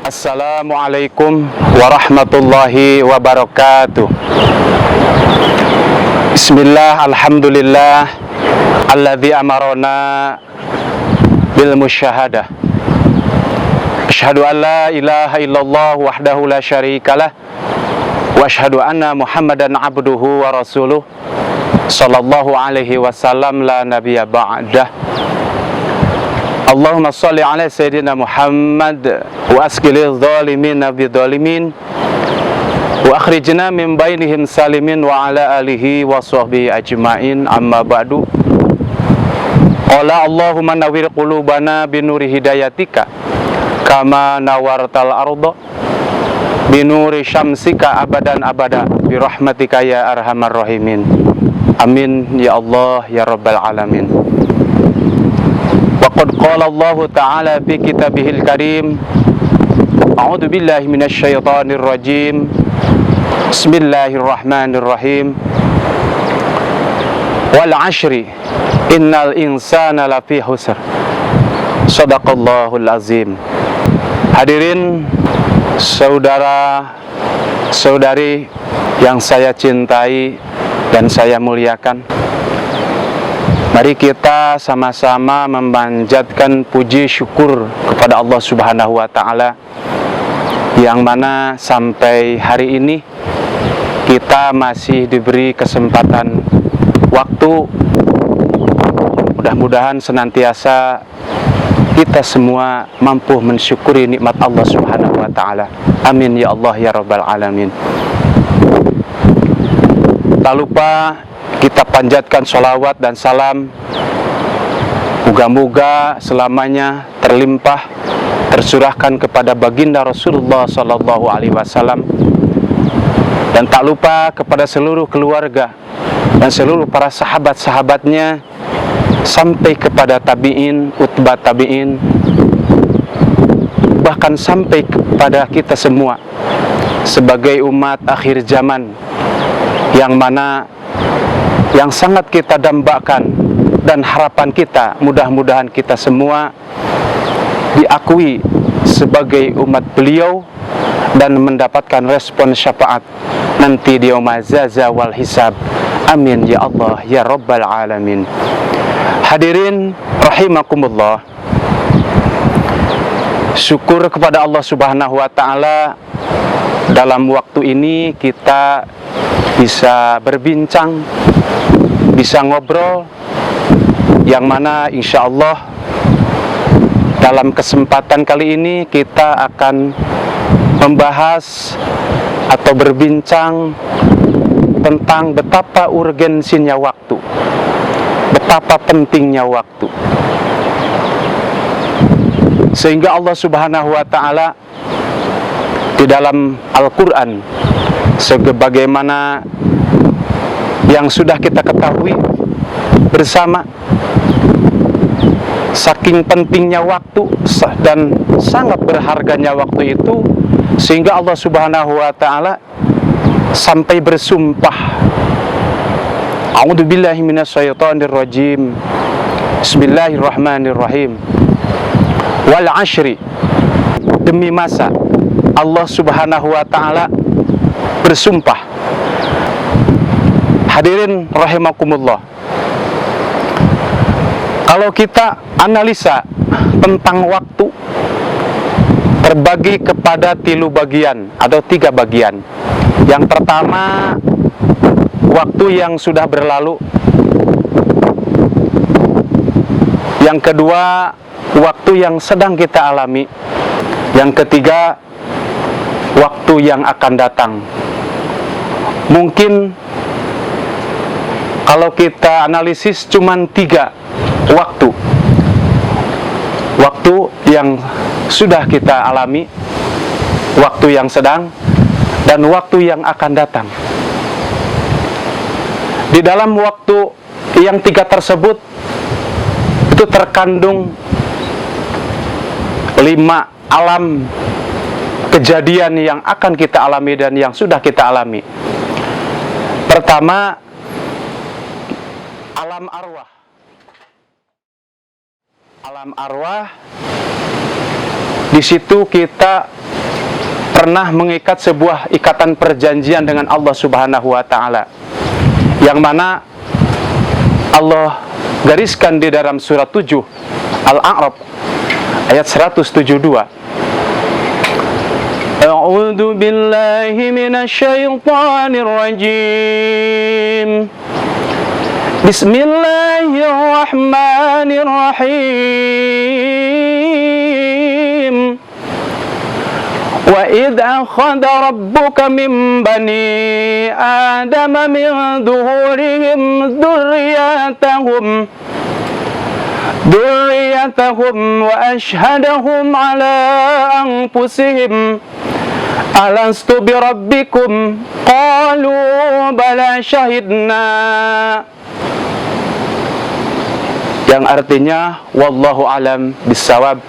Assalamualaikum warahmatullahi wabarakatuh. Bismillah, alhamdulillah, alladzi amarona bil musyahadah. Asyhadu an la ilaha illallah wahdahu la syarikalah wa asyhadu anna Muhammadan abduhu wa rasuluh sallallahu alaihi wasallam la nabiyya ba'dah. Allahumma sholli ala sayyidina Muhammad wa asqilil zalimin bidzalimin wa akhrijna min bainihim salimin wa ala alihi wa sahbihi ajmain, amma ba'du. Qala Allahumma nawwir qulubana binuri hidayatika kama nawartal arda binuri syamsika abadan abada birahmatika ya arhamar rahimin. Amin ya Allah ya rabbal alamin. Waqad qala Allah ta'ala fi kitabihil karim, a'udzu billahi minasy syaithanir rajim. Bismillahirrahmanirrahim. Wal 'ashri innal insana lafi khusr. Shadaqallahul azim. Hadirin saudara-saudari yang saya cintai dan saya muliakan, mari kita sama-sama memanjatkan puji syukur kepada Allah Subhanahu wa Ta'ala, yang mana sampai hari ini kita masih diberi kesempatan waktu. Mudah-mudahan senantiasa kita semua mampu mensyukuri nikmat Allah Subhanahu wa Ta'ala. Amin ya Allah ya rabbal alamin. Tak lupa kita panjatkan sholawat dan salam, moga-moga selamanya terlimpah tercurahkan kepada baginda Rasulullah sallallahu alaihi wasallam, dan tak lupa kepada seluruh keluarga dan seluruh para sahabat-sahabatnya, sampai kepada tabi'in, utbah tabi'in, bahkan sampai kepada kita semua sebagai umat akhir zaman, yang mana yang sangat kita dambakan dan harapan kita, mudah-mudahan kita semua diakui sebagai umat beliau dan mendapatkan respon syafaat nanti di yaumul jaza wal hisab. Amin ya Allah ya rabbal alamin. Hadirin rahimakumullah, syukur kepada Allah Subhanahu wa Ta'ala, dalam waktu ini kita bisa berbincang, bisa ngobrol, yang mana insya Allah dalam kesempatan kali ini kita akan membahas atau berbincang tentang betapa urgensinya waktu, betapa pentingnya waktu, sehingga Allah Subhanahu wa Ta'ala di dalam Al-Quran, sebagaimana yang sudah kita ketahui bersama, saking pentingnya waktu dan sangat berharganya waktu itu, sehingga Allah Subhanahu wa Ta'ala sampai bersumpah, a'udzu billahi minasyaitonir rajim, bismillahirrahmanirrahim, wal 'ashri, demi masa Allah Subhanahu wa Ta'ala bersumpah. Hadirin rahimakumullah, kalau kita analisa tentang waktu, terbagi kepada 3 bagian atau 3 bagian. Yang pertama, waktu yang sudah berlalu. Yang kedua, waktu yang sedang kita alami. Yang ketiga, waktu yang akan datang. Mungkin kalau kita analisis cuman 3 waktu. Waktu yang sudah kita alami, waktu yang sedang, dan waktu yang akan datang. Di dalam waktu yang 3 tersebut itu terkandung 5 alam kejadian yang akan kita alami dan yang sudah kita alami. Pertama, alam arwah. alam arwah. Di situ kita pernah mengikat sebuah ikatan perjanjian dengan Allah Subhanahu wa taala, yang mana Allah gariskan di dalam surat 7 Al-A'raf ayat 172. A'udzu billahi minasyaitonir rajim. Bismillahirrahmanirrahim. Wa idh akhadha rabbuka min bani adama min dhuhurihim dhurriyyatahum wa ashhadahum ala anfusihim alastu bi rabbikum qalu bala syahidna, yang artinya wallahu alam bissawab.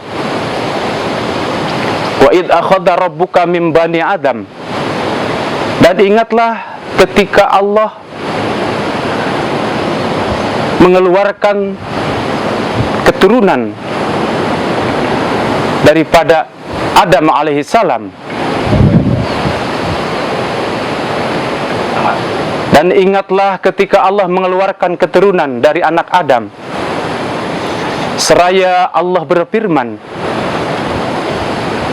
Wa id akhadha rabbuka min bani Adam, dan ingatlah ketika Allah mengeluarkan keturunan daripada Adam alaihi salam, dan ingatlah ketika Allah mengeluarkan keturunan dari anak Adam, seraya Allah berfirman,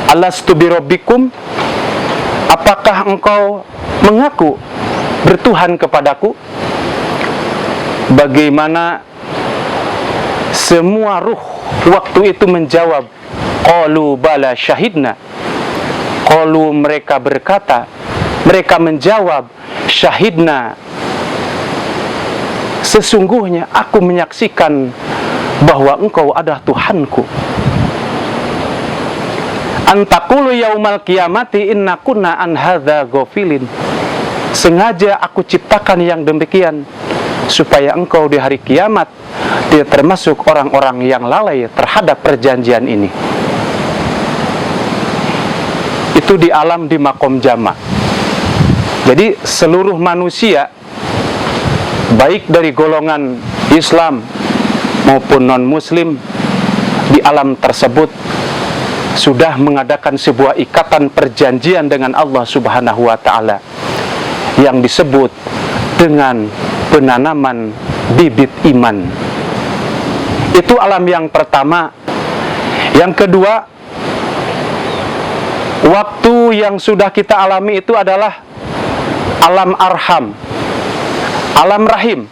alastu bi rabbikum, apakah engkau mengaku bertuhan kepadaku? Bagaimana semua ruh waktu itu menjawab, qalu bala syahidna. Qalu, mereka berkata, mereka menjawab, syahidna, sesungguhnya aku menyaksikan bahwa engkau adalah Tuhanku. Antaqulu yaumal qiyamati inna kunna an hadza ghafilin. Sengaja aku ciptakan yang demikian supaya engkau di hari kiamat tidak termasuk orang-orang yang lalai terhadap perjanjian ini. Itu di alam di makom jama. Jadi seluruh manusia, baik dari golongan Islam maupun non-Muslim, di alam tersebut sudah mengadakan sebuah ikatan perjanjian dengan Allah Subhanahu wa taala yang disebut dengan penanaman bibit iman. Itu alam yang pertama. Yang kedua, waktu yang sudah kita alami itu adalah alam arham, alam rahim.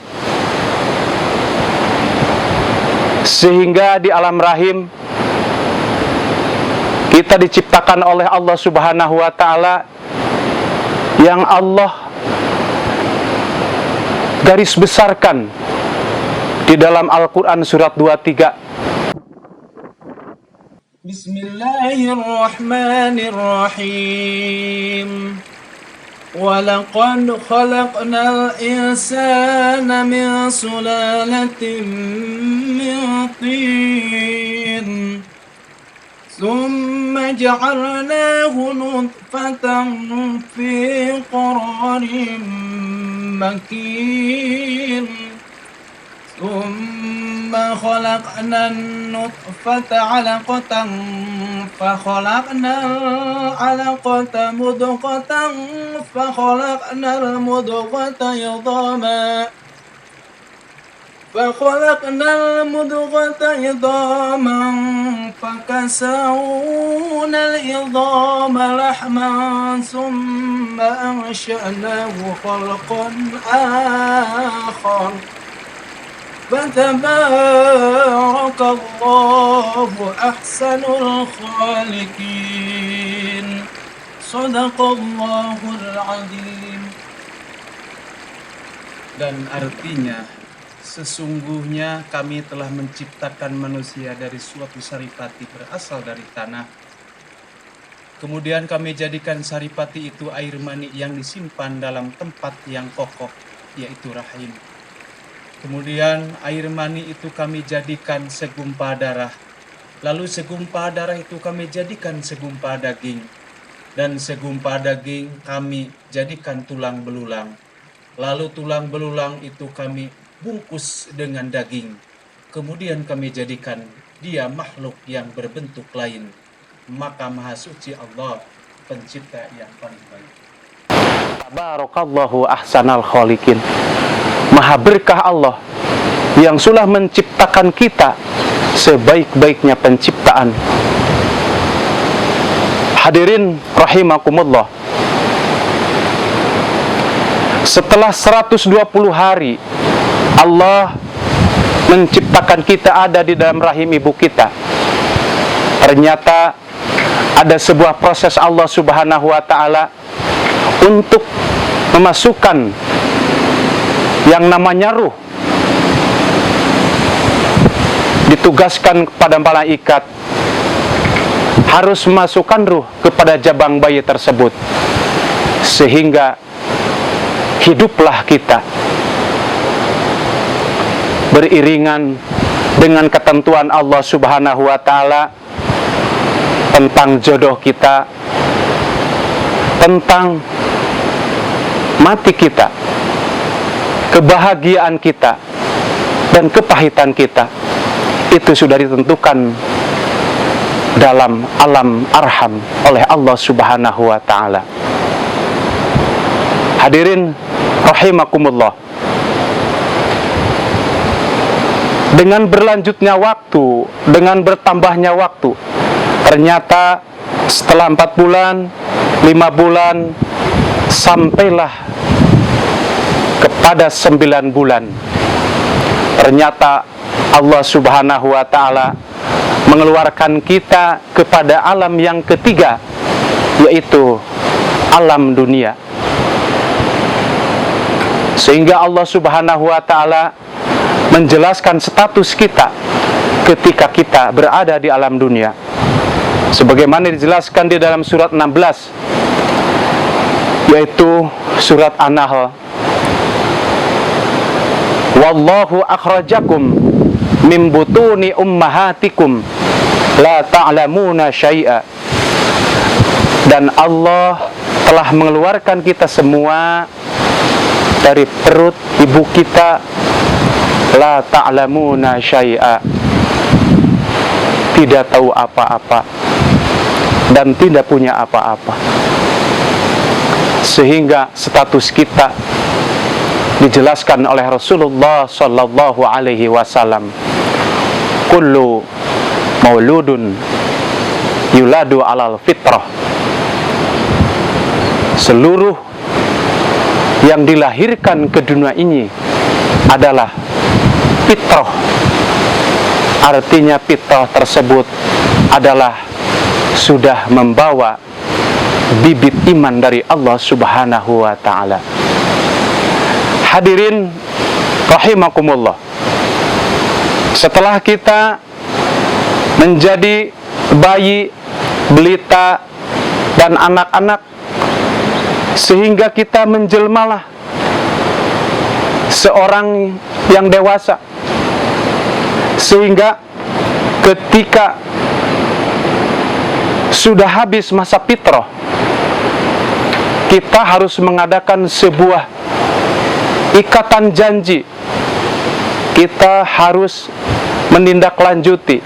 Sehingga di alam rahim kita diciptakan oleh Allah Subhanahu wa taala, yang Allah garis besarkan di dalam Al-Qur'an surat 23. Bismillahirrahmanirrahim. Walaqad khalaqnal insana min sulalatin min tin. ثم جعلناه نطفة في قرار مكين ثم خلقنا النطفة علقة فخلقنا العلقة مضغة فخلقنا المضغة عظاما فكسونا العظام لحما ثم أنشأناه خلقا آخر فتبارك الله أحسن الخالقين. صدق الله العظيم. Dan artinya, sesungguhnya kami telah menciptakan manusia dari suatu saripati berasal dari tanah. Kemudian kami jadikan saripati itu air mani yang disimpan dalam tempat yang kokoh, yaitu rahim. Kemudian air mani itu kami jadikan segumpal darah. Lalu segumpal darah itu kami jadikan segumpal daging. Dan segumpal daging kami jadikan tulang belulang. Lalu tulang belulang itu kami bungkus dengan daging. Kemudian kami jadikan dia makhluk yang berbentuk lain, maka Maha Suci Allah, pencipta yang paling baik. Tabarakallahu ahsanal khaliqin. Maha berkah Allah yang sudah menciptakan kita sebaik-baiknya penciptaan. Hadirin rahimakumullah. Setelah 120 hari Allah menciptakan kita ada di dalam rahim ibu kita, ternyata ada sebuah proses Allah Subhanahu wa ta'ala untuk memasukkan yang namanya ruh. Ditugaskan kepada malaikat harus memasukkan ruh kepada jabang bayi tersebut, sehingga hiduplah kita beriringan dengan ketentuan Allah Subhanahu wa ta'ala tentang jodoh kita, tentang mati kita, kebahagiaan kita, dan kepahitan kita. Itu sudah ditentukan dalam alam arham oleh Allah Subhanahu wa ta'ala. Hadirin rahimakumullah. Dengan berlanjutnya waktu, dengan bertambahnya waktu, ternyata setelah 4 bulan, 5 bulan, sampailah kepada 9 bulan, ternyata Allah Subhanahu wa ta'ala mengeluarkan kita kepada alam yang ketiga, yaitu alam dunia. Sehingga Allah Subhanahu wa ta'ala menjelaskan status kita ketika kita berada di alam dunia, sebagaimana dijelaskan di dalam surat 16, yaitu surat An-Nahl. Wallahu akhrajakum min butuni ummahatikum la ta'lamuna syai'a. Dan Allah telah mengeluarkan kita semua dari perut ibu kita, la ta'lamuna syai'a, tidak tahu apa-apa dan tidak punya apa-apa. Sehingga status kita dijelaskan oleh Rasulullah sallallahu alaihi wasallam, kullu mauludun yuladu alal fitrah. Seluruh yang dilahirkan ke dunia ini adalah fitrah. Artinya fitrah tersebut adalah sudah membawa bibit iman dari Allah Subhanahu wa ta'ala. Hadirin rahimakumullah. Setelah kita menjadi bayi, belita, dan anak-anak, sehingga kita menjelmalah seorang yang dewasa, sehingga ketika sudah habis masa fitrah, kita harus mengadakan sebuah ikatan janji. Kita harus menindaklanjuti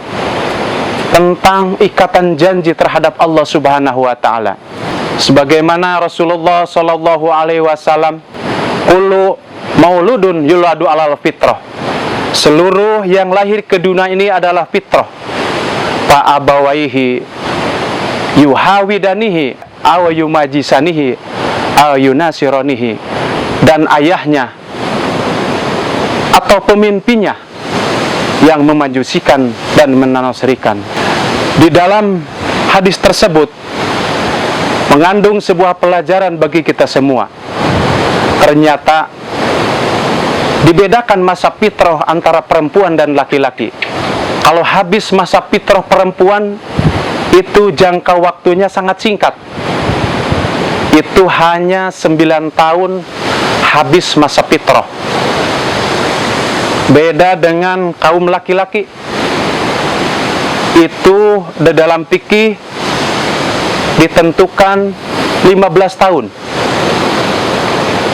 tentang ikatan janji terhadap Allah Subhanahu wa ta'ala. Sebagaimana Rasulullah sallallahu alaihi wasallam, kullu mauludun yuladu alal fitrah. Seluruh yang lahir ke dunia ini adalah fitrah. Fa abawaihi yuhawidanihi aw yumajisanihi aw yunasironihi. Dan ayahnya atau pemimpinnya yang memajusikan dan menanasrikan. Di dalam hadis tersebut mengandung sebuah pelajaran bagi kita semua. Ternyata dibedakan masa fitrah antara perempuan dan laki-laki. Kalau habis masa fitrah perempuan, itu jangka waktunya sangat singkat. Itu hanya 9 tahun habis masa fitrah. Beda dengan kaum laki-laki. Itu di dalam fikih ditentukan 15 tahun.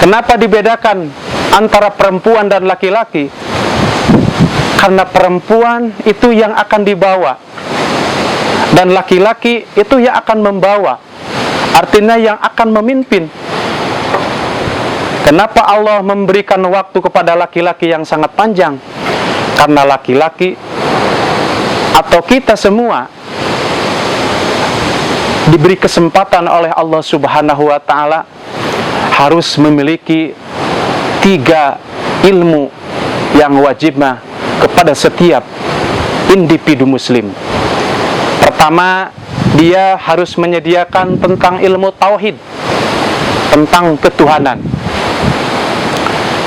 Kenapa dibedakan antara perempuan dan laki-laki? karena perempuan itu yang akan dibawa dan laki-laki itu yang akan membawa, artinya yang akan memimpin. Kenapa Allah memberikan waktu kepada laki-laki yang sangat panjang? Karena laki-laki atau kita semua diberi kesempatan oleh Allah Subhanahu wa Ta'ala harus memiliki 3 ilmu yang wajibnya kepada setiap individu muslim. Pertama, dia harus menyediakan tentang ilmu tauhid, tentang ketuhanan.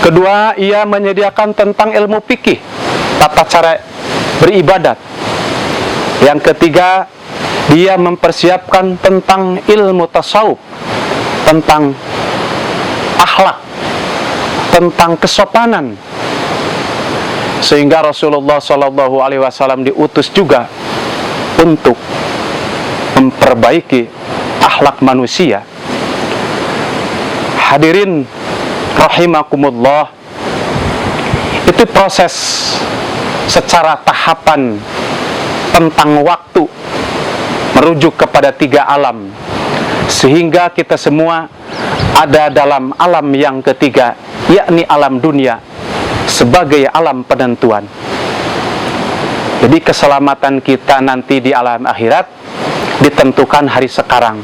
Kedua, ia menyediakan tentang ilmu fikih, tata cara beribadat. Yang ketiga, dia mempersiapkan tentang ilmu tasawuf, tentang akhlak, tentang kesopanan. Sehingga Rasulullah SAW diutus juga untuk memperbaiki akhlak manusia. Hadirin rahimakumullah, itu proses secara tahapan tentang waktu merujuk kepada 3 alam, sehingga kita semua ada dalam alam yang ketiga, yakni alam dunia sebagai alam penentuan. Jadi keselamatan kita nanti di alam akhirat ditentukan hari sekarang.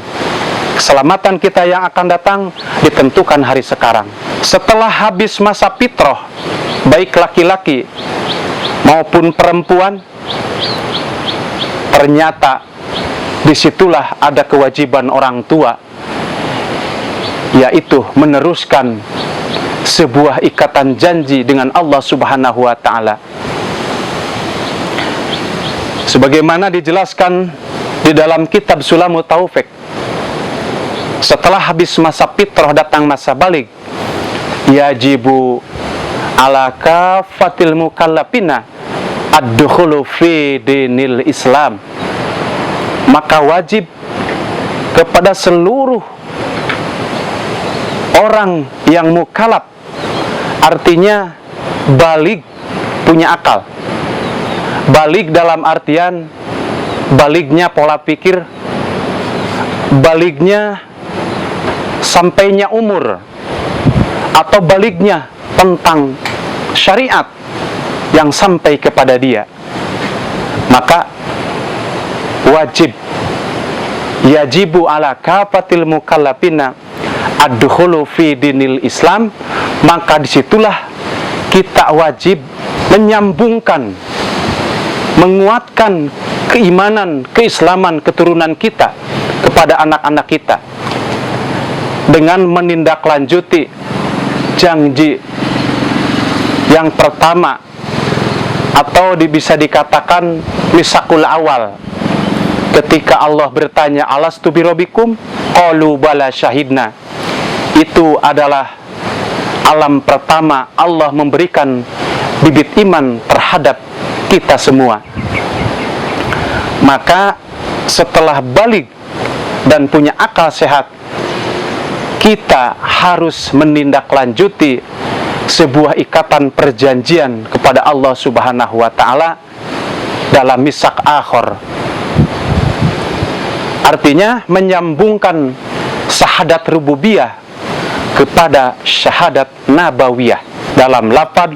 Keselamatan kita yang akan datang ditentukan hari sekarang. Setelah habis masa fitrah, baik laki-laki maupun perempuan, ternyata disitulah ada kewajiban orang tua, yaitu meneruskan sebuah ikatan janji dengan Allah Subhanahu wa Ta'ala. Sebagaimana dijelaskan di dalam kitab Sulamut Taufik, setelah habis masa fitrah datang masa balik, yajibu ala kafatil mukallafina ad-dukhulu fi dinil Islam. Maka wajib kepada seluruh orang yang mukallaf, artinya balik, punya akal. Balik dalam artian baliknya pola pikir, baliknya sampainya umur, atau baliknya tentang syariat yang sampai kepada dia. Maka yajibu ala kafatil mukallafina ad-dukhulu fi dinil Islam. Maka disitulah kita wajib menyambungkan, menguatkan keimanan, keislaman keturunan kita kepada anak-anak kita dengan menindaklanjuti janji yang pertama, atau bisa dikatakan misakul awal, ketika Allah bertanya, alastu birabbikum qalu bala syahidna. Itu adalah alam pertama Allah memberikan bibit iman terhadap kita semua. Maka setelah balik dan punya akal sehat, kita harus menindaklanjuti sebuah ikatan perjanjian kepada Allah Subhanahu wa Ta'ala dalam misak akhir. Artinya menyambungkan syahadat rububiyah kepada syahadat nabawiyah dalam lafaz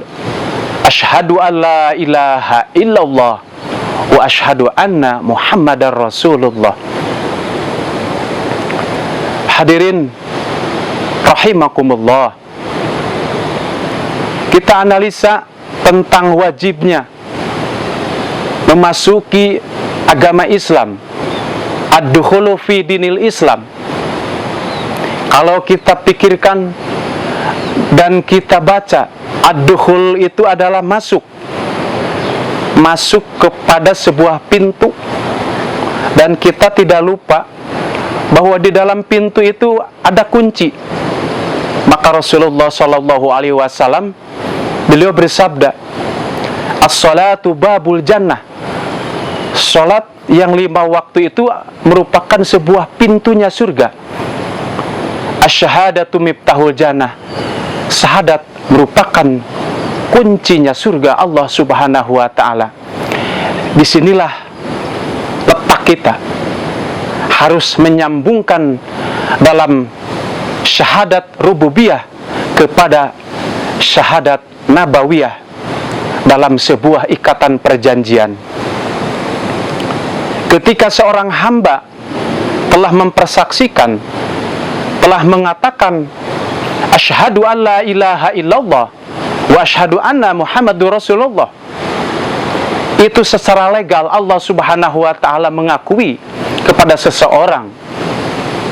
asyhadu an la ilaha illallah wa asyhadu anna Muhammadar Rasulullah. Hadirin rahimakumullah, kita analisa tentang wajibnya memasuki agama Islam, ad-dukhulu fi dinil Islam. Kalau kita pikirkan dan kita baca, ad-dukhul itu adalah masuk kepada sebuah pintu, dan kita tidak lupa bahwa di dalam pintu itu ada kunci. Maka Rasulullah SAW beliau bersabda, as-salatu babul jannah. Salat yang 5 waktu itu merupakan sebuah pintunya surga. Asyhadatu miftahul jannah. Syahadat merupakan kuncinya surga Allah Subhanahu wa ta'ala. Disinilah letak kita, harus menyambungkan dalam syahadat rububiyah kepada syahadat nabawiyah dalam sebuah ikatan perjanjian. Ketika seorang hamba telah mempersaksikan, telah mengatakan asyhadu an la ilaha illallah wa asyhadu anna Muhammadur Rasulullah, itu secara legal Allah Subhanahu wa ta'ala mengakui kepada seseorang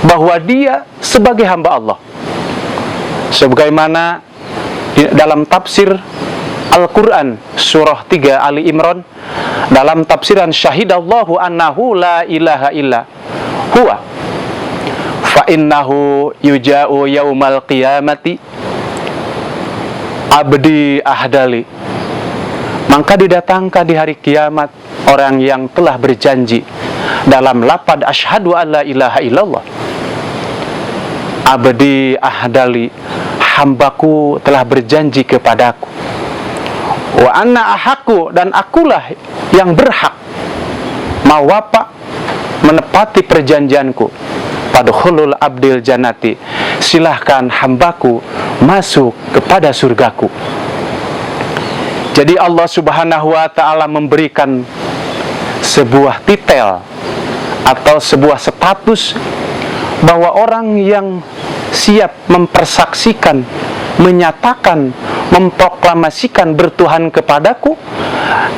bahwa dia sebagai hamba Allah. Sebagaimana dalam tafsir Al-Quran surah 3 Ali Imran, dalam tafsiran syahidallahu annahu la ilaha illa huwa fa innahu yuja'u yaumal qiyamati abdi ahdali, maka didatangkan di hari kiamat orang yang telah berjanji dalam lafaz asyhadu an la ilaha illallah, abdi ahdali, hambaku telah berjanji kepadaku, wa anna ahaku, dan akulah yang berhak mawapa menepati perjanjianku, padkhulul abdil jannati, silahkan hambaku masuk kepada surgaku. Jadi Allah Subhanahu wa ta'ala memberikan sebuah titel atau sebuah status bahwa orang yang siap mempersaksikan, menyatakan, memproklamasikan bertuhan kepadaku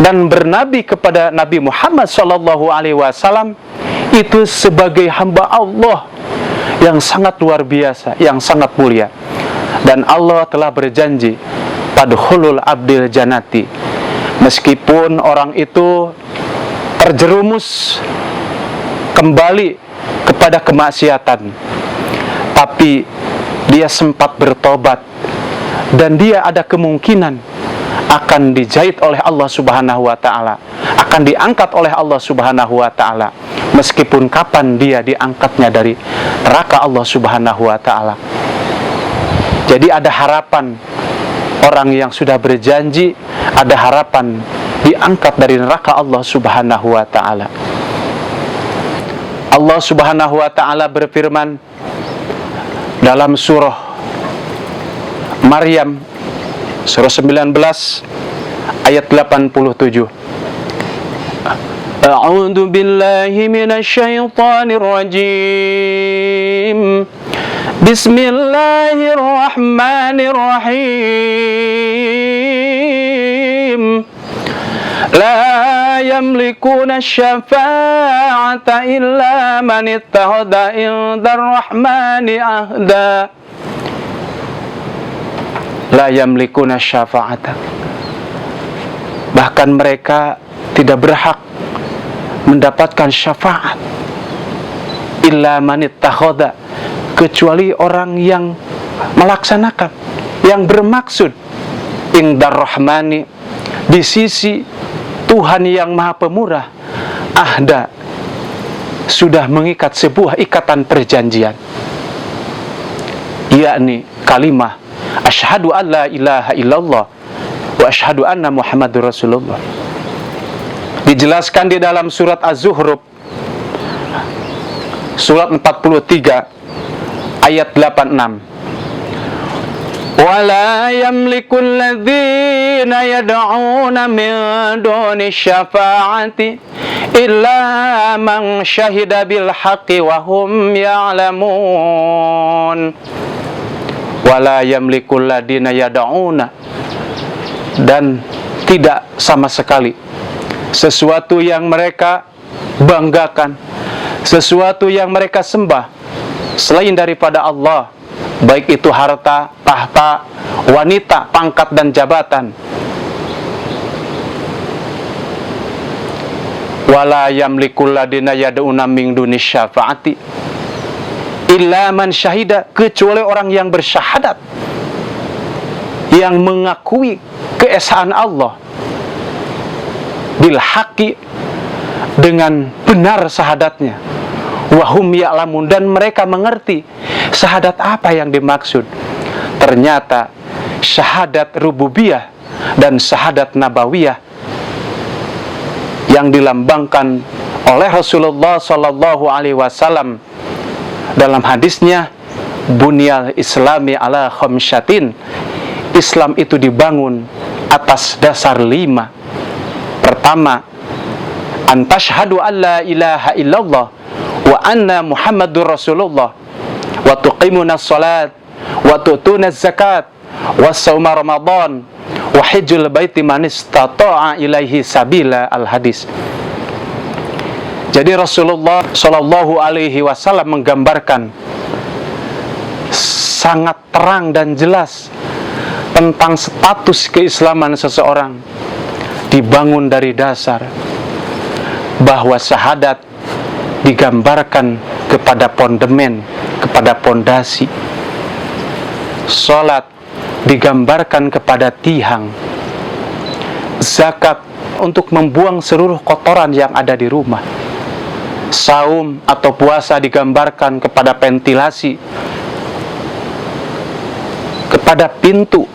dan bernabi kepada Nabi Muhammad SAW, itu sebagai hamba Allah yang sangat luar biasa, yang sangat mulia. Dan Allah telah berjanji padkhulul abdil jannati, meskipun orang itu terjerumus kembali kepada kemaksiatan, tapi dia sempat bertobat dan dia ada kemungkinan akan dijahit oleh Allah Subhanahu wa ta'ala, akan diangkat oleh Allah Subhanahu wa ta'ala, meskipun kapan dia diangkatnya dari neraka Allah Subhanahu wa ta'ala. Jadi ada harapan, orang yang sudah berjanji ada harapan diangkat dari neraka Allah Subhanahu wa ta'ala. Allah Subhanahu wa ta'ala berfirman dalam surah Maryam surah 19 ayat 87. A'udzu billahi minasy syaithanir rajim. Bismillahirrahmanirrahim. La yamlikuna syafa'ata illa man ittakhadha indar rahmani ahda. La yamlikuna syafa'ata, bahkan mereka tidak berhak mendapatkan syafaat illa man ittakhadha, kecuali orang yang melaksanakan, yang bermaksud indar rahmani, di sisi Tuhan yang Maha Pemurah, ahda, sudah mengikat sebuah ikatan perjanjian, yakni kalimah asyhadu an la ilaha illallah wa asyhadu anna Muhammadur Rasulullah. Dijelaskan di dalam surat Az-Zuhruf surat 43 ayat 86. Wala yamliku alladhina yad'una min duni syafa'ati illa man syahida bil haqqi wa hum ya'lamun. Wala yamliku alladhina yad'una, dan tidak sama sekali sesuatu yang mereka banggakan, sesuatu yang mereka sembah selain daripada Allah, baik itu harta, tahta, wanita, pangkat dan jabatan. Wala yamlikul ladina yad'una min dunis syafa'ati illa man syahida, kecuali orang yang bersyahadat, yang mengakui keesaan Allah bil haqqi, dengan benar syahadatnya, wahum ya'lamun, dan mereka mengerti syahadat apa yang dimaksud. Ternyata syahadat rububiyah dan syahadat nabawiyah yang dilambangkan oleh Rasulullah sallallahu alaihi wasallam dalam hadisnya, bunyal islami ala khamsyatin. Islam itu dibangun atas dasar 5. Pertama, antashhadu an la ilaha illallah wa anna muhammadur rasulullah wa tuqimunas salat wa tu'tunaz zakat wa shauma ramadan wa hajjul baiti man istata'a ilaihi sabila. Al hadis. Jadi Rasulullah sallallahu alaihi wasallam menggambarkan sangat terang dan jelas tentang status keislaman seseorang dibangun dari dasar bahwa syahadat digambarkan kepada fondamen, kepada pondasi. Salat digambarkan kepada tiang. Zakat untuk membuang seluruh kotoran yang ada di rumah. Saum atau puasa digambarkan kepada ventilasi, kepada pintu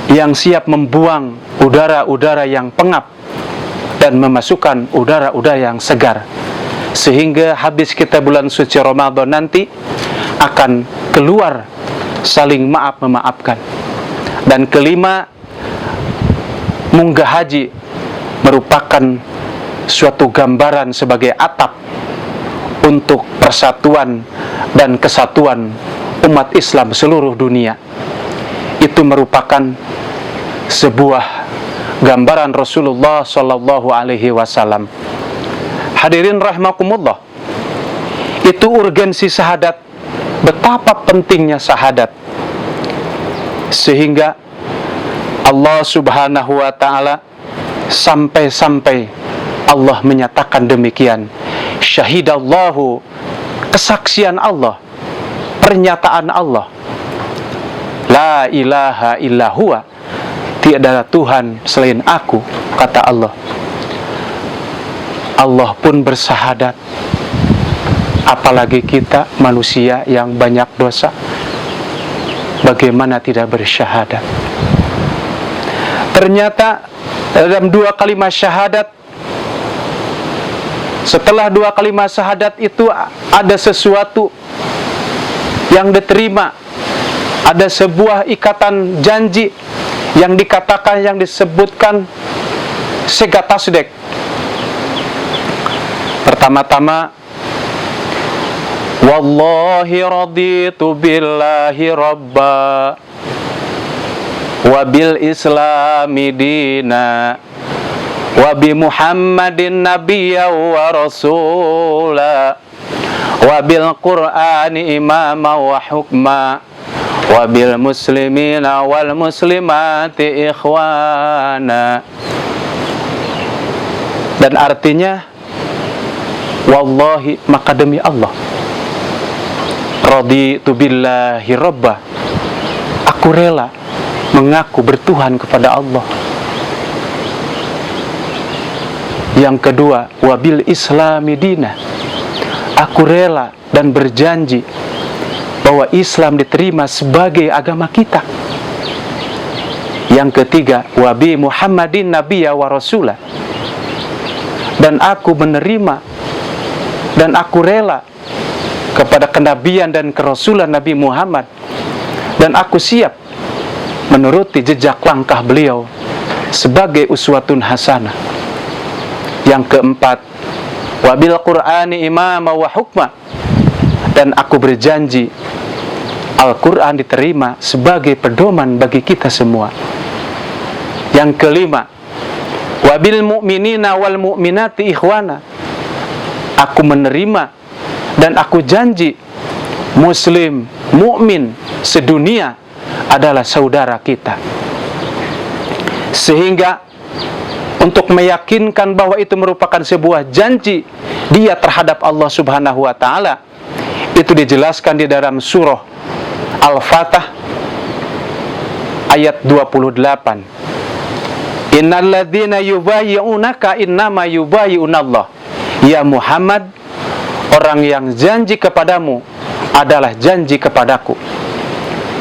yang siap membuang udara-udara yang pengap dan memasukkan udara-udara yang segar, sehingga habis kita bulan suci Ramadan nanti akan keluar saling maaf-memaafkan. Dan kelima, munggah haji merupakan suatu gambaran sebagai atap untuk persatuan dan kesatuan umat Islam seluruh dunia. Itu merupakan sebuah gambaran Rasulullah sallallahu alaihi wasallam. Hadirin rahimakumullah, itu urgensi syahadat, betapa pentingnya syahadat, sehingga Allah subhanahu wa ta'ala sampai-sampai Allah menyatakan demikian. Syahidallahu, kesaksian Allah, pernyataan Allah, la ilaha illa huwa, tiada Tuhan selain aku, kata Allah. Allah pun bersyahadat, apalagi kita manusia yang banyak dosa, bagaimana tidak bersyahadat? Ternyata dalam 2 kalimat syahadat, setelah 2 kalimat syahadat itu ada sesuatu yang diterima, ada sebuah ikatan janji yang dikatakan, yang disebutkan segatasdek. Pertama-tama, wallahi raditu billahi rabba wa bil islami dina wa bi muhammadin nabiyya wa rasula wa bil qur'ani imama wa hukma wa bil muslimina wal muslimati ikhwana. Dan artinya, wallahi, maka demi Allah, raditu billahi rabba, aku rela mengaku bertuhan kepada Allah. Yang kedua, wabil islami dina, aku rela dan berjanji bahwa Islam diterima sebagai agama kita. Yang ketiga, wabi muhammadin nabiyya wa rasulah, dan aku menerima dan aku rela kepada kenabian dan kerasulan Nabi Muhammad, dan aku siap menuruti jejak langkah beliau sebagai uswatun hasanah. Yang keempat, wabil qur'ani imama wa hukma, dan aku berjanji Al-Quran diterima sebagai pedoman bagi kita semua. Yang kelima, wabil mu'minina wal mu'minati ikhwana, aku menerima dan aku janji muslim, mukmin sedunia adalah saudara kita. Sehingga untuk meyakinkan bahwa itu merupakan sebuah janji dia terhadap Allah subhanahu wa ta'ala, itu dijelaskan di dalam surah Al-Fatah ayat 28. Innalladzina yubayyi'unaka innama yubayyi'unallah. Ya Muhammad, orang yang janji kepadamu adalah janji kepadaku.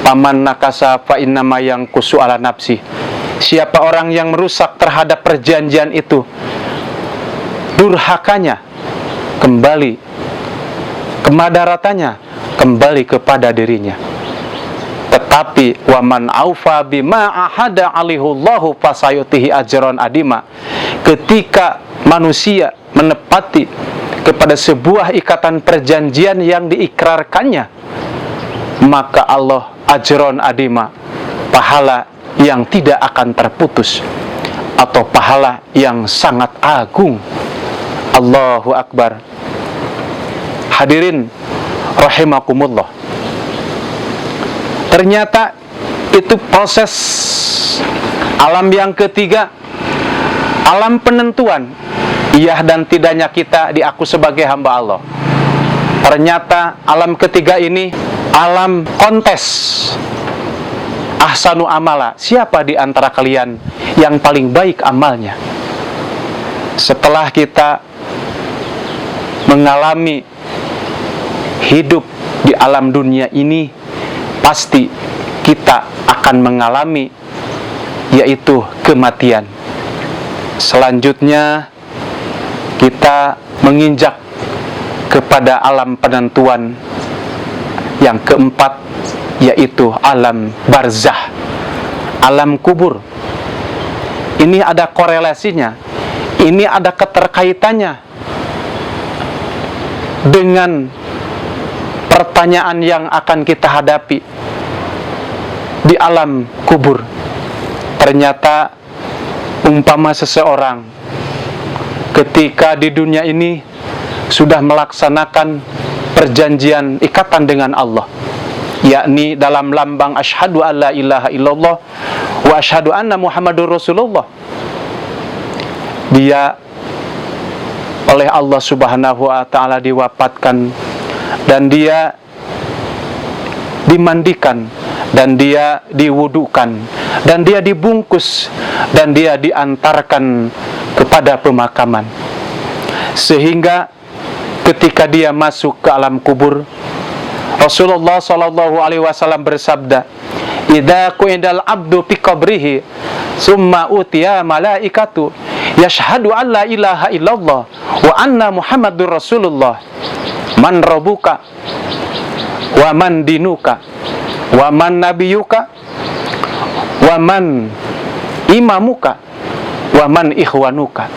Paman nakasa fa innama yanqusu ala nafsi. Siapa orang yang merusak terhadap perjanjian itu, durhakanya kembali, kemadaratannya kembali kepada dirinya. Tetapi waman aufa bima ahada alihullahu fasayutihi ajron adima. Ketika manusia menepati kepada sebuah ikatan perjanjian yang diikrarkannya, maka Allah ajron adima, pahala yang tidak akan terputus, atau pahala yang sangat agung. Allahu Akbar. Hadirin rahimakumullah. Ternyata itu proses alam yang ketiga, alam penentuan iya dan tidaknya kita diaku sebagai hamba Allah. Ternyata alam ketiga ini alam kontes. Ahsanu amala, siapa di antara kalian yang paling baik amalnya? Setelah kita mengalami hidup di alam dunia ini, pasti kita akan mengalami yaitu kematian. Selanjutnya kita menginjak kepada alam penentuan yang keempat, yaitu alam barzah, alam kubur. Ini ada korelasinya, ini ada keterkaitannya dengan pertanyaan yang akan kita hadapi di alam kubur. Ternyata umpama seseorang ketika di dunia ini sudah melaksanakan perjanjian ikatan dengan Allah, yakni dalam lambang asyhadu alla ilaha illallah wa asyhadu anna muhammadur rasulullah, dia oleh Allah subhanahu wa ta'ala diwafatkan, dan dia dimandikan, dan dia diwudukan, dan dia dibungkus, dan dia diantarkan kepada pemakaman. Sehingga ketika dia masuk ke alam kubur, Rasulullah SAW bersabda, "Idza qu'idal abdu fi qabrihi, summa utiya malaikatu yashhadu an la ilaha illallah wa anna muhammadur rasulullah, man rabbuka wa man dinuka wa man nabiyuka wa man imamuka wa man ikhwanuka."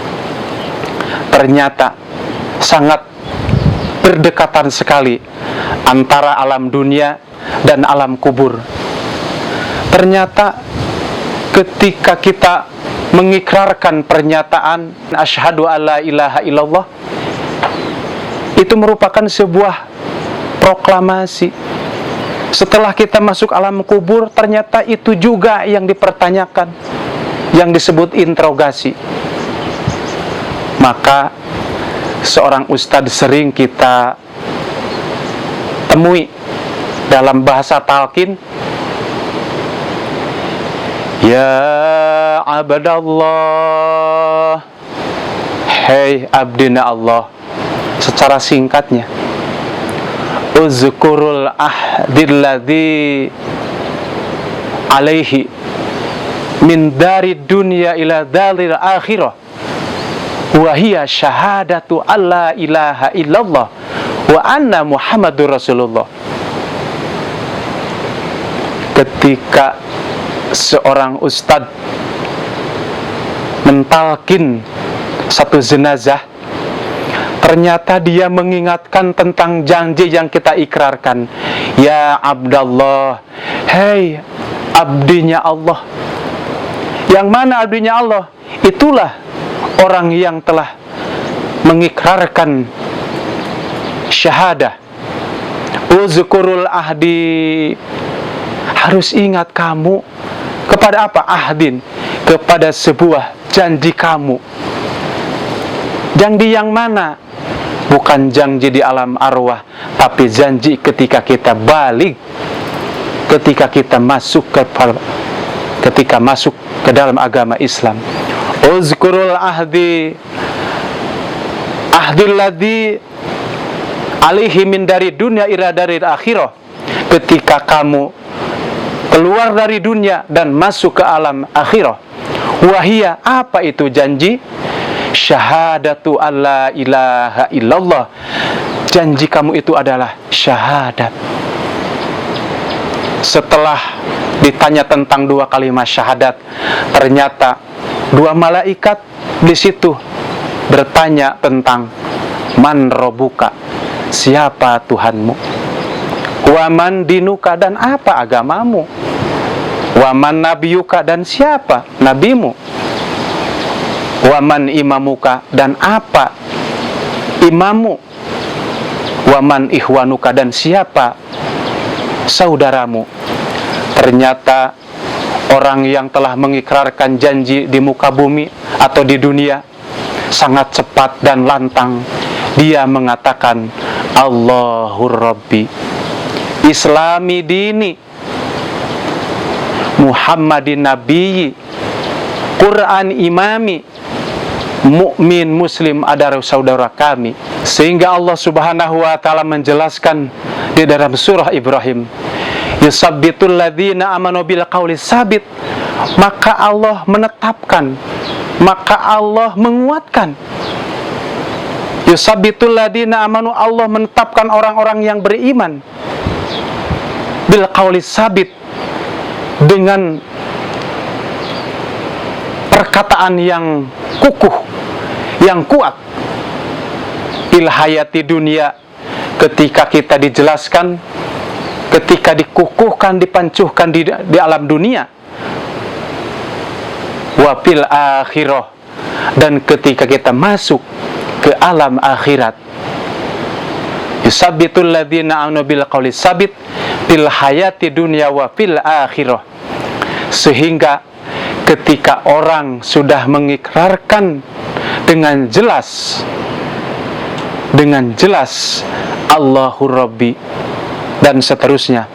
Ternyata sangat berdekatan sekali antara alam dunia dan alam kubur. Ternyata ketika kita mengikrarkan pernyataan asyhadu alla ilaha illallah, itu merupakan sebuah proklamasi. Setelah kita masuk alam kubur, ternyata itu juga yang dipertanyakan, yang disebut interogasi. Maka seorang ustadz sering kita temui dalam bahasa talqin, "Ya abdallah, hei abdina Allah." Secara singkatnya, uzkurul ahdilladzi alaihi min dari dunya ila daril akhirah, wa hiya syahadatu alla ilaha illallah wa anna muhammadur rasulullah. Ketika seorang ustadz mentalkin satu jenazah, ternyata dia mengingatkan tentang janji yang kita ikrarkan. Ya abdallah, hei abdinya Allah. Yang mana abdinya Allah? Itulah orang yang telah mengikrarkan syahadah. Uzkurul ahdi, harus ingat kamu kepada apa? Ahdin, kepada sebuah janji kamu. Janji yang mana? Bukan janji di alam arwah, tapi janji ketika kita balik, ketika kita masuk ke dalam agama Islam. Uzkurul ahdi, ahdil ladzi alaihi min dari dunia ila daril akhirah. Ketika kamu keluar dari dunia dan masuk ke alam akhirah, Wahia, apa itu janji? Syahadatu alla ilaha illallah. Janji kamu itu adalah syahadat. Setelah ditanya tentang dua kalimat syahadat, ternyata dua malaikat di situ bertanya tentang man robuka, siapa Tuhanmu? Waman dinuka, dan apa agamamu? Waman nabiyuka, dan siapa nabimu? Waman imamuka, dan apa imamu? Waman ihwanuka, dan siapa saudaramu? Ternyata orang yang telah mengikrarkan janji di muka bumi atau di dunia sangat cepat dan lantang. Dia mengatakan Allahur Rabbi, Islami dini, Muhammadin Nabiyyi, Quran imami, mukmin muslim adalah saudara kami. Sehingga Allah Subhanahu wa taala menjelaskan di dalam surah Ibrahim, yusabbitul ladzina amanu bil qauli sabit. Maka Allah menetapkan, maka Allah menguatkan. Yusabbitul ladzina amanu, Allah menetapkan orang-orang yang beriman bil qauli sabit, dengan perkataan yang kukuh, yang kuat. Ilhayati dunia, ketika kita dijelaskan, ketika dikukuhkan, dipancuhkan di alam dunia. Wafil akhirah, dan ketika kita masuk ke alam akhirat. Yusabbitul ladzina amanu bil qauli sabit fil hayati dunya wa fil akhirah. Sehingga ketika orang sudah mengikrarkan dengan jelas Allahur Rabbi dan seterusnya,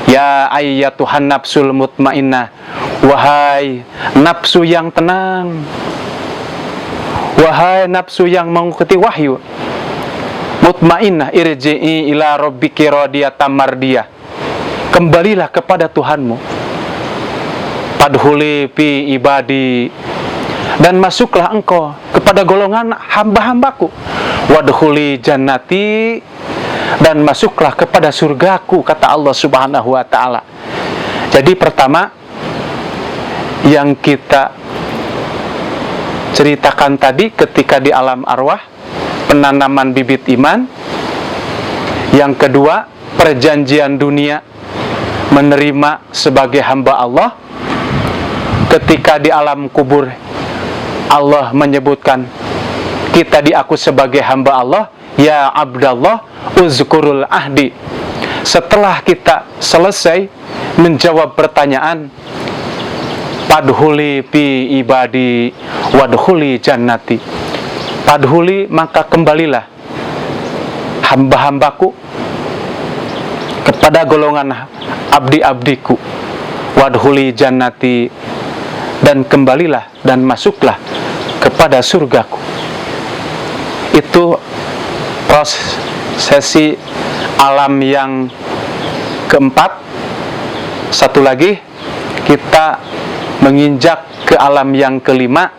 ya ayyatuhan nafsul mutmainnah, wahai nafsu yang tenang, wahai nafsu yang mengikuti wahyu, mutmainnah, irji'i ila rabbiki radiyatan mardiyah, kembalilah kepada Tuhanmu. Fadkhuli fi ibadi, dan masuklah engkau kepada golongan hamba-hambaku. Wadkhuli jannati, dan masuklah kepada surgaku, kata Allah Subhanahu wa taala. Jadi pertama yang kita ceritakan tadi ketika di alam arwah, penanaman bibit iman. Yang kedua, perjanjian dunia, menerima sebagai hamba Allah. Ketika di alam kubur, Allah menyebutkan kita diaku sebagai hamba Allah, ya Abdallah uzkurul ahdi. Setelah kita selesai menjawab pertanyaan, padhuli fi ibadi wadhuli jannati, padhuli, maka kembalilah hamba-hambaku kepada golongan abdi-abdiku, wadhuli jannati, dan kembalilah dan masuklah kepada surgaku. Itu prosesi alam yang keempat. Satu lagi, kita menginjak ke alam yang kelima,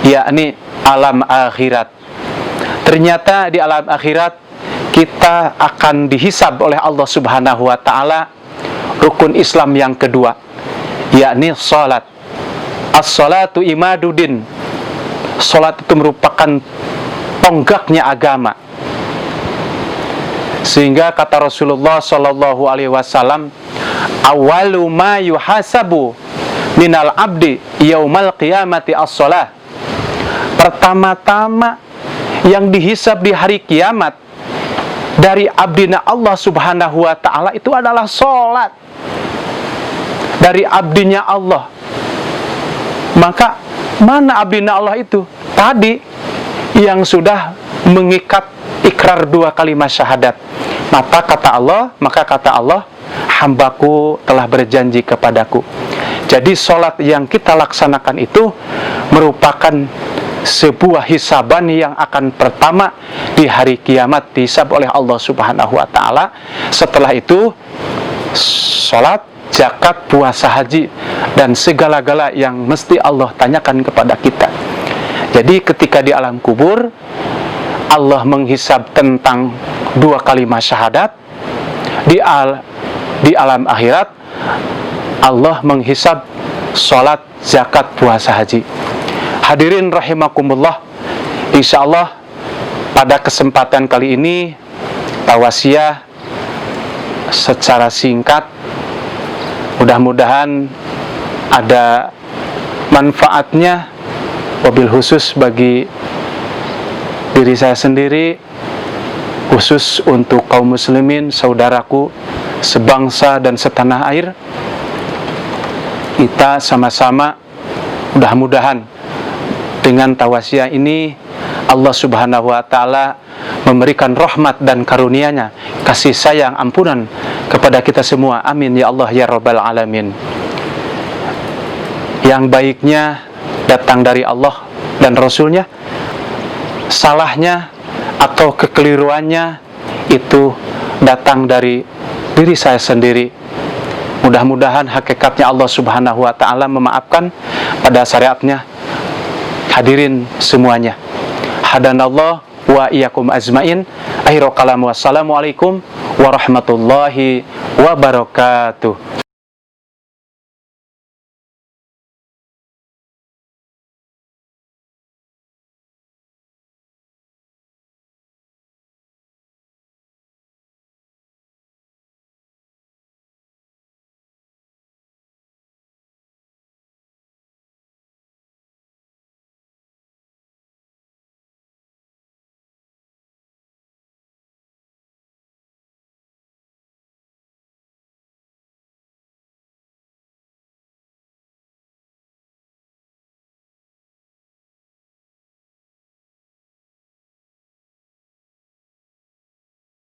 yakni alam akhirat. Ternyata di alam akhirat kita akan dihisab oleh Allah Subhanahu wa taala rukun Islam yang kedua, yakni salat. As-salatu imaduddin. Salat itu merupakan tonggaknya agama. Sehingga kata Rasulullah sallallahu alaihi wasallam, awwalu ma yuhasabu minal abdi yaumal qiyamati as-shalah. Pertama-tama yang dihisab di hari kiamat dari abdina Allah Subhanahu wa taala itu adalah salat. Dari abdinya Allah. Maka mana abdina Allah itu? Tadi yang sudah mengikat ikrar dua kalimat syahadat. Maka kata Allah, hambaku telah berjanji kepadaku. Jadi sholat yang kita laksanakan itu merupakan sebuah hisaban yang akan pertama di hari kiamat dihisab oleh Allah Subhanahu wa taala. Setelah itu sholat, zakat, puasa, haji, dan segala-gala yang mesti Allah tanyakan kepada kita. Jadi ketika di alam kubur, Allah menghisab tentang 2 kalimat syahadat. Di alam akhirat, Allah menghisab sholat, zakat, puasa, haji. Hadirin rahimakumullah, insyaallah pada kesempatan kali ini tausiah secara singkat, mudah-mudahan ada manfaatnya, wabil khusus bagi diri saya sendiri, khusus untuk kaum muslimin, saudaraku sebangsa dan setanah air. Kita sama-sama mudah-mudahan dengan tausiah ini Allah Subhanahu wa Ta'ala memberikan rahmat dan karunia-Nya, kasih sayang, ampunan kepada kita semua. Amin ya Allah ya Rabbal Alamin. Yang baiknya datang dari Allah dan Rasul-Nya, salahnya atau kekeliruannya itu datang dari diri saya sendiri. Mudah-mudahan hakikatnya Allah Subhanahu wa Ta'ala memaafkan pada syariatnya. Hadirin semuanya, hadanallah wa iyyakum ajmain. Akhirul kalam, wassalamualaikum warahmatullahi wabarakatuh.